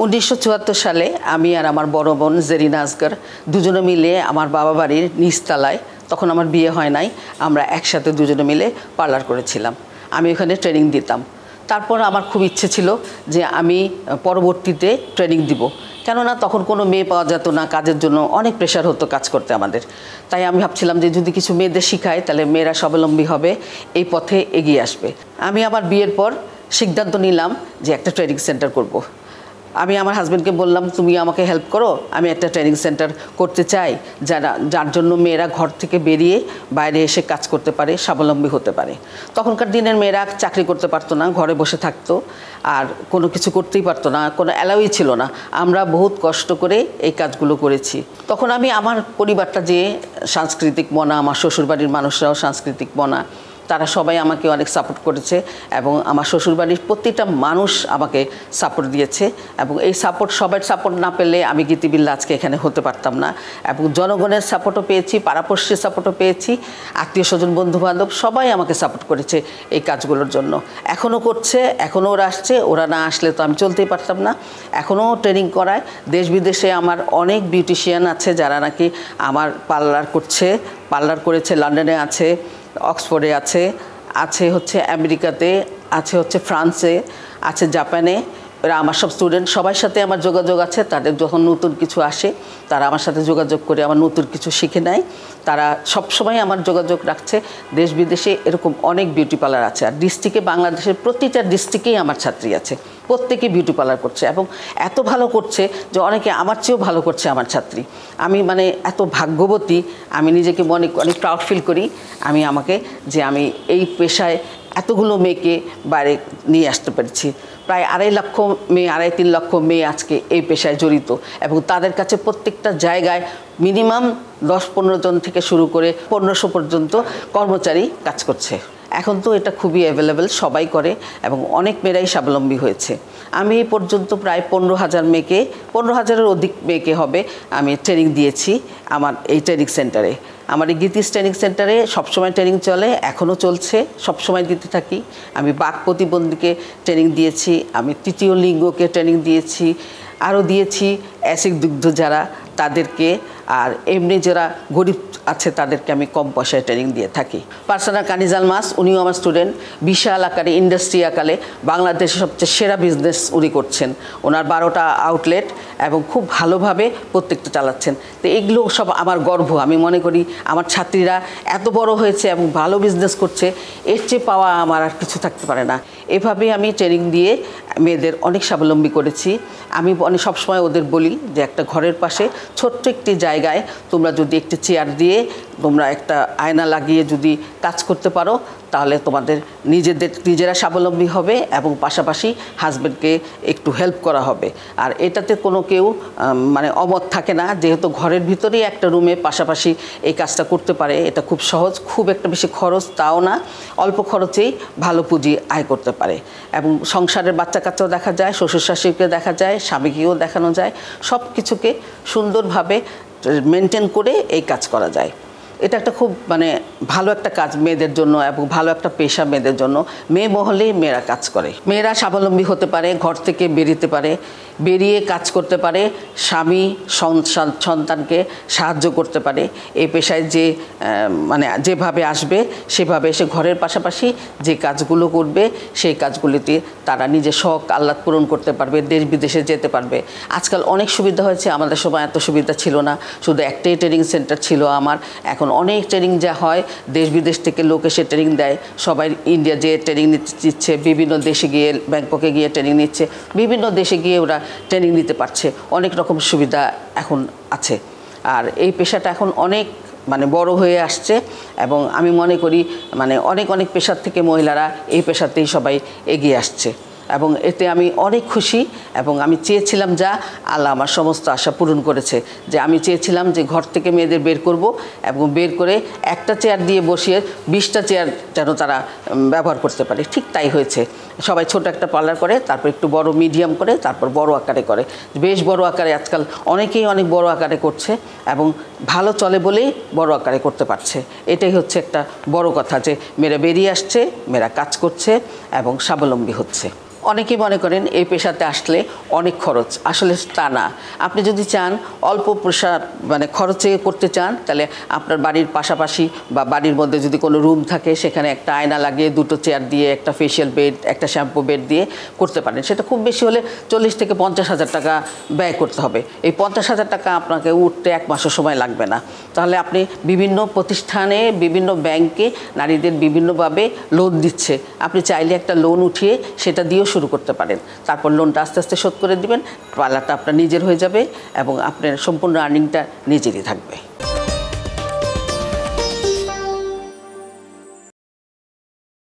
1974 সালে আমি আর আমার বড় বোন জেরিনা আসগর দুজনে মিলে আমার বাবা বাড়ির নিচতলায়, তখন আমার বিয়ে হয় নাই, আমরা একসাথে দুজনে মিলে পার্লার করেছিলাম। আমি ওখানে ট্রেনিং দিতাম। তারপর আমার খুব ইচ্ছে ছিল যে আমি পরবর্তীতে ট্রেনিং দিব, কেননা তখন কোনো মেয়ে পাওয়া যেত না, কাজের জন্য অনেক প্রেশার হতো কাজ করতে আমাদের। তাই আমি ভাবছিলাম যে যদি কিছু মেয়েদের শিখাই তাহলে মেয়েরা স্বাবলম্বী হবে, এই পথে এগিয়ে আসবে। আমি আমার বিয়ের পর সিদ্ধান্ত নিলাম যে একটা ট্রেনিং সেন্টার করব। আমি আমার হাজব্যান্ডকে বললাম, তুমি আমাকে হেল্প করো, আমি একটা ট্রেনিং সেন্টার করতে চাই যার জন্য মেয়েরা ঘর থেকে বেরিয়ে বাইরে এসে কাজ করতে পারে, স্বাবলম্বী হতে পারে। তখনকার দিনের মেয়েরা চাকরি করতে পারতো না, ঘরে বসে থাকতো, আর কোনো কিছু করতেই পারতো না, কোনো অ্যালাউই ছিল না। আমরা বহুত কষ্ট করে এই কাজগুলো করেছি। তখন আমি আমার পরিবারটা যে সাংস্কৃতিক মনা, আমার শ্বশুরবাড়ির মানুষরাও সাংস্কৃতিক মনা, তারা সবাই আমাকে অনেক সাপোর্ট করেছে এবং আমার শ্বশুরবাড়ির প্রতিটা মানুষ আমাকে সাপোর্ট দিয়েছে। এবং এই সাপোর্ট, সবার সাপোর্ট না পেলে আমি গীতিবিল্লা আজকে এখানে হতে পারতাম না। এবং জনগণের সাপোর্টও পেয়েছি, পাড়াপড়শির সাপোর্টও পেয়েছি, আত্মীয় স্বজন বন্ধুবান্ধব সবাই আমাকে সাপোর্ট করেছে এই কাজগুলোর জন্য। এখনও করছে, এখনও ওরা আসছে, ওরা না আসলে তো আমি চলতেই পারতাম না। এখনও ট্রেনিং করায়। দেশ বিদেশে আমার অনেক বিউটিশিয়ান আছে যারা নাকি আমার পার্লার করেছে, লন্ডনে আছে, অক্সফোর্ডে আছে হচ্ছে আমেরিকাতে, আছে হচ্ছে ফ্রান্সে, আছে জাপানে। এরা আমার সব স্টুডেন্ট, সবার সাথে আমার যোগাযোগ আছে। তাদের যখন নতুন কিছু আসে তারা আমার সাথে যোগাযোগ করে আমার নতুন কিছু শিখে নেয়। তারা সবসময় আমার যোগাযোগ রাখছে। দেশ বিদেশে এরকম অনেক বিউটি পার্লার আছে। আর ডিস্ট্রিক্টে, বাংলাদেশের প্রতিটা ডিস্ট্রিক্টেই আমার ছাত্রী আছে, প্রত্যেকেই বিউটি পার্লার করছে এবং এত ভালো করছে যে অনেকে আমার চেয়েও ভালো করছে আমার ছাত্রী। আমি মানে এত ভাগ্যবতী, আমি নিজেকে অনেক প্রাউড ফিল করি। আমি এই পেশায় এতগুলো মেয়েকে বাইরে নিয়ে আসতে পেরেছি। প্রায় 2.5 লক্ষ মেয়ে, 2.5-3 লক্ষ মেয়ে আজকে এই পেশায় জড়িত এবং তাদের কাছে প্রত্যেকটা জায়গায় মিনিমাম 10-15 জন থেকে শুরু করে 1500 পর্যন্ত কর্মচারী কাজ করছে। এখন তো এটা খুবই অ্যাভেলেবেল, সবাই করে এবং অনেক মেয়েরাই স্বাবলম্বী হয়েছে। আমি এই পর্যন্ত প্রায় 15,000-এর অধিক মেয়েকে হবে আমি ট্রেনিং দিয়েছি আমার এই ট্রেনিং সেন্টারে। আমার এই গীতিস ট্রেনিং সেন্টারে সবসময় ট্রেনিং চলে, এখনও চলছে, সবসময় দিতে থাকি। আমি বাক প্রতিবন্ধীকে ট্রেনিং দিয়েছি, আমি তৃতীয় লিঙ্গকে ট্রেনিং দিয়েছি, আরও দিয়েছি অ্যাসিড দুগ্ধ যারা তাদেরকে, আর এমনি যারা গরিব আছে তাদেরকে আমি কম পয়সায় ট্রেনিং দিয়ে থাকি। পার্সোনা কানিজ আলমাস, উনিও আমার স্টুডেন্ট। বিশাল আকারে, ইন্ডাস্ট্রি আকারে বাংলাদেশের সবচেয়ে সেরা বিজনেস উনি করছেন। ওনার 12টা আউটলেট এবং খুব ভালোভাবে প্রত্যেকটা চালাচ্ছেন। তো এগুলো সব আমার গর্ব। আমি মনে করি আমার ছাত্রীরা এত বড় হয়েছে এবং ভালো বিজনেস করছে, এর চেয়ে পাওয়া আমার আর কিছু থাকতে পারে না। এভাবেই আমি ট্রেনিং দিয়ে মেয়েদের অনেক স্বাবলম্বী করেছি। আমি সবসময় ওদের বলি যে একটা ঘরের পাশে ছোট্ট একটি জায়গায় তোমরা যদি একটি চেয়ার দিয়ে, তোমরা একটা আয়না লাগিয়ে যদি কাজ করতে পারো তাহলে তোমাদের নিজেরা স্বাবলম্বী হবে এবং পাশাপাশি হাজব্যান্ডকে একটু হেল্প করা হবে। আর এটাতে কোনো কেউ মানে অমত থাকে না, যেহেতু ঘরের ভিতরেই একটা রুমে পাশাপাশি এই কাজটা করতে পারে। এটা খুব সহজ, খুব একটা বেশি খরচ তাও না, অল্প খরচেই ভালো পুঁজি আয় করতে পারে এবং সংসারের বাচ্চা কাচ্চাও দেখা যায়, শ্বশুর শাশুড়িকে দেখা যায়, স্বামীকেও দেখানো যায়, সব কিছুকে সুন্দরভাবে মেনটেন করে এই কাজ করা যায়। এটা একটা খুব ভালো একটা কাজ মেয়েদের জন্য এবং ভালো একটা পেশা মেয়েদের জন্য। মেয়ে মহলেই মেয়েরা কাজ করে, মেয়েরা স্বাবলম্বী হতে পারে, ঘর থেকে বেরিয়ে পারে, বেরিয়ে কাজ করতে পারে, স্বামী সন্তানকে সাহায্য করতে পারে। এই পেশায় যেভাবে আসবে সেভাবে এসে ঘরের পাশাপাশি যে কাজগুলো করবে সেই কাজগুলিতে তারা নিজের শখ আহ্লাদ পূরণ করতে পারবে, দেশ বিদেশে যেতে পারবে। আজকাল অনেক সুবিধা হয়েছে, আমাদের সময় এত সুবিধা ছিল না, শুধু একটাই ট্রেনিং সেন্টার ছিল আমার। এখন অনেক ট্রেনিং যা হয়, দেশ বিদেশ থেকে লোক এসে ট্রেনিং দেয়, সবাই ইন্ডিয়া যেয়ে ট্রেনিং নিচ্ছে, বিভিন্ন দেশে গিয়ে, ব্যাংককে গিয়ে ট্রেনিং নিচ্ছে, বিভিন্ন দেশে গিয়ে ওরা ট্রেনিং নিতে পারছে। অনেক রকম সুবিধা এখন আছে। আর এই পেশাটা এখন অনেক বড় হয়ে আসছে এবং আমি মনে করি অনেক পেশার থেকে মহিলারা এই পেশাতেই সবাই এগিয়ে আসছে এবং এতে আমি অনেক খুশি। এবং আমি চেয়েছিলাম, যা আল্লাহ আমার সমস্ত আশা পূরণ করেছে, যে আমি চেয়েছিলাম যে ঘর থেকে মেয়েদের বের করব এবং বের করে একটা চেয়ার দিয়ে বসিয়ে 20টা চেয়ার যেন তারা ব্যবহার করতে পারে। ঠিক তাই হয়েছে। সবাই ছোট একটা পার্লার করে, তারপর একটু বড় মিডিয়াম করে, তারপর বড় আকারে করে। বেশ বড় আকারে আজকাল অনেকেই অনেক বড় আকারে করছে এবং ভালো চলে বলেই বড় আকারে করতে পারছে। এটাই হচ্ছে একটা বড় কথা যে মেয়েরা বেরিয়ে আসছে, মেয়েরা কাজ করছে এবং স্বাবলম্বী হচ্ছে। অনেকেই মনে করেন এই পেশাতে আসলে অনেক খরচ, আসলে তা না। আপনি যদি চান অল্প পেশা মানে খরচে করতে চান, তাহলে আপনার বাড়ির পাশাপাশি বা বাড়ির মধ্যে যদি কোনো রুম থাকে সেখানে একটা আয়না লাগিয়ে, দুটো চেয়ার দিয়ে, একটা ফেশিয়াল বেড, একটা শ্যাম্পু বেড দিয়ে করতে পারেন। সেটা খুব বেশি হলে 40 থেকে 50,000 টাকা ব্যয় করতে হবে। এই 50,000 টাকা আপনাকে উঠতে 1 মাসও সময় লাগবে না। তাহলে আপনি বিভিন্ন প্রতিষ্ঠানে, বিভিন্ন ব্যাংকে নারীদের বিভিন্নভাবে লোন দিচ্ছে, আপনি চাইলে একটা লোন উঠিয়ে সেটা দিয়েও শুরু করতে পারেন। তারপর লোনটা আস্তে আস্তে শোধ করে দিবেন, পার্লারটা আপনার নিজের হয়ে যাবে এবং আপনার সম্পূর্ণ আর্নিংটা নিজেরই থাকবে।